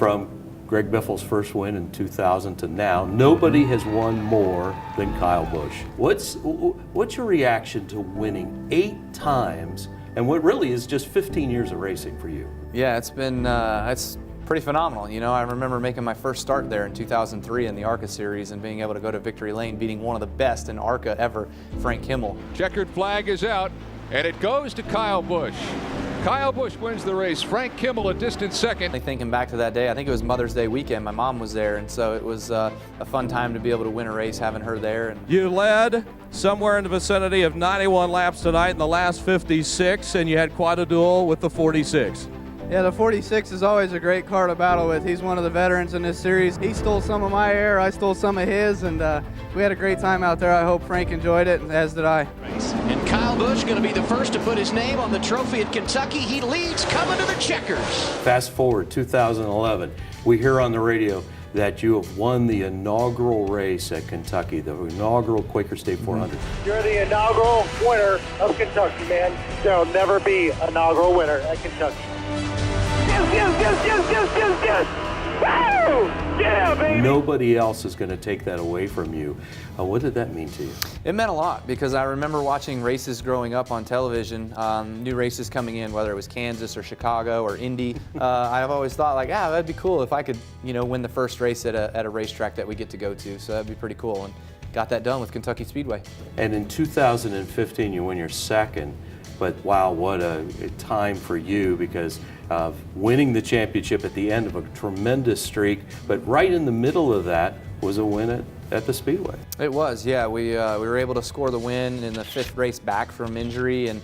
from Greg Biffle's first win in 2000 to now, nobody has won more than Kyle Busch. What's your reaction to winning 8 times and what really is just 15 years of racing for you? Yeah, it's been it's pretty phenomenal. You know, I remember making my first start there in 2003 in the ARCA series and being able to go to victory lane, beating one of the best in ARCA ever, Frank Kimmel. Checkered flag is out, and it goes to Kyle Busch. Kyle Busch wins the race. Frank Kimmel a distant second. Thinking back to that day, I think it was Mother's Day weekend. My mom was there, and so it was a fun time to be able to win a race, having her there. And you led somewhere in the vicinity of 91 laps tonight in the last 56, and you had quite a duel with the 46. Yeah, the 46 is always a great car to battle with. He's one of the veterans in this series. He stole some of my air, I stole some of his, and we had a great time out there. I hope Frank enjoyed it, as did I. And Kyle Busch going to be the first to put his name on the trophy at Kentucky. He leads coming to the checkers. Fast forward 2011, we hear on the radio that you have won the inaugural race at Kentucky, the inaugural Quaker State 400. You're the inaugural winner of Kentucky, man. There'll never be an inaugural winner at Kentucky. Yes! Woo! Yeah, baby! Nobody else is going to take that away from you. What did that mean to you? it meant a lot because I remember watching races growing up on television, new races coming in, whether it was Kansas or Chicago or Indy. I've always thought like, that'd be cool if I could, win the first race at a racetrack that we get to go to. So that'd be pretty cool. And got that done with Kentucky Speedway. And in 2015, you win your second. But wow, what a time for you, because of winning the championship at the end of a tremendous streak, but right in the middle of that was a win at the Speedway. It was, yeah. We were able to score the win in the 5th race back from injury and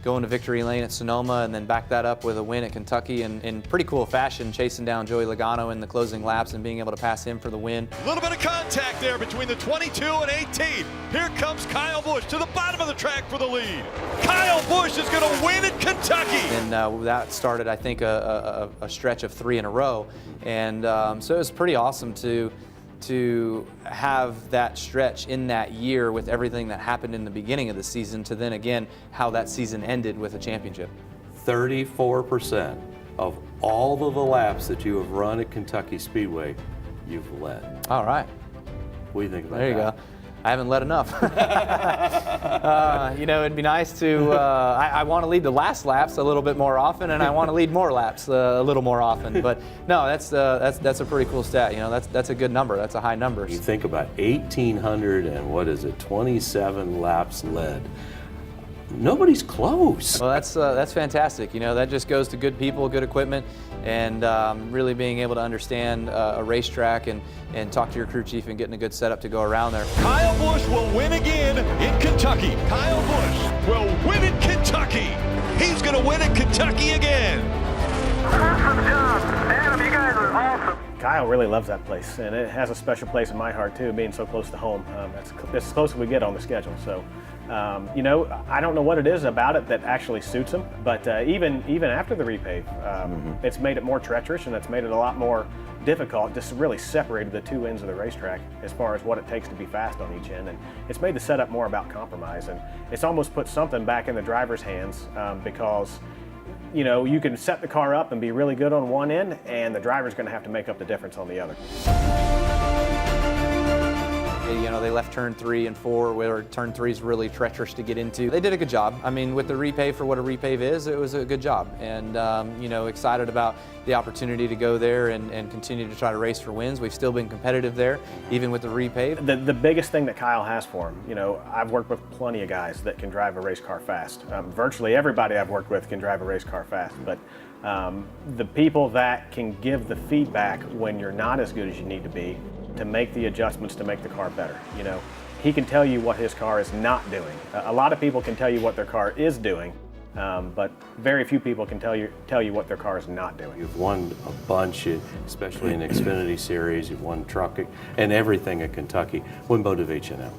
go into victory lane at Sonoma, and then back that up with a win at Kentucky in pretty cool fashion, chasing down Joey Logano in the closing laps and being able to pass him for the win. A little bit of contact there between the 22 and 18. Here comes Kyle Busch to the bottom of the track for the lead. Kyle Busch is going to win at Kentucky. And that started, I think, a stretch of 3 in a row. And so it was pretty awesome to have that stretch in that year with everything that happened in the beginning of the season to then again how that season ended with a championship. 34% of all of the laps that you have run at Kentucky Speedway, you've led. All right. What do you think about that? There you go. I haven't led enough. It'd be nice to, I want to lead the last laps a little bit more often, and I want to lead more laps a little more often. But no, that's a pretty cool stat. That's a good number. That's a high number. You think about 1,800 and 27 laps led. Nobody's close. Well, that's fantastic. That just goes to good people, good equipment, and really being able to understand a racetrack and talk to your crew chief and getting a good setup to go around there. Kyle Busch will win again in Kentucky. Kyle Busch will win in Kentucky. He's going to win at Kentucky again. Awesome job. Adam, you guys are awesome. Kyle really loves that place, and it has a special place in my heart too, being so close to home. That's as close as we get on the schedule. So, I don't know what it is about it that actually suits him, but even after the repave, it's made it more treacherous, and it's made it a lot more difficult. Just really separated the two ends of the racetrack as far as what it takes to be fast on each end, and it's made the setup more about compromise, and it's almost put something back in the driver's hands because you can set the car up and be really good on one end, and the driver's going to have to make up the difference on the other. They left turn 3 and 4, where turn 3 is really treacherous to get into. They did a good job. I mean, with the repave for what a repave is, it was a good job. And, excited about the opportunity to go there and continue to try to race for wins. We've still been competitive there, even with the repave. The biggest thing that Kyle has for him, I've worked with plenty of guys that can drive a race car fast. Virtually everybody I've worked with can drive a race car fast, but the people that can give the feedback when you're not as good as you need to be, to make the adjustments to make the car better. He can tell you what his car is not doing. A lot of people can tell you what their car is doing, but very few people can tell you what their car is not doing. You've won a bunch, especially in the Xfinity Series. You've won truck and everything at Kentucky. What motivates you now?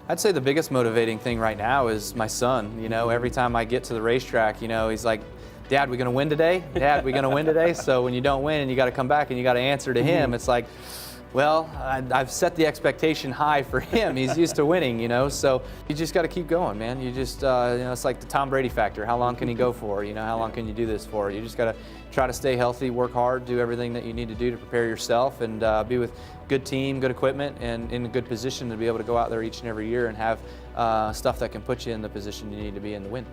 I'd say the biggest motivating thing right now is my son. Every time I get to the racetrack, he's like, Dad, we gonna win today? Dad, we gonna win today? So when you don't win and you gotta come back and you gotta answer to him, it's like, Well, I've set the expectation high for him. He's used to winning, you know, so you just got to keep going, man. You just, you know, it's like the Tom Brady factor. How long can he go for? You know, how long can you do this for? You just got to try to stay healthy, work hard, do everything that you need to do to prepare yourself, and be with good team, good equipment, and in a good position to be able to go out there each and every year and have stuff that can put you in the position you need to be in to win.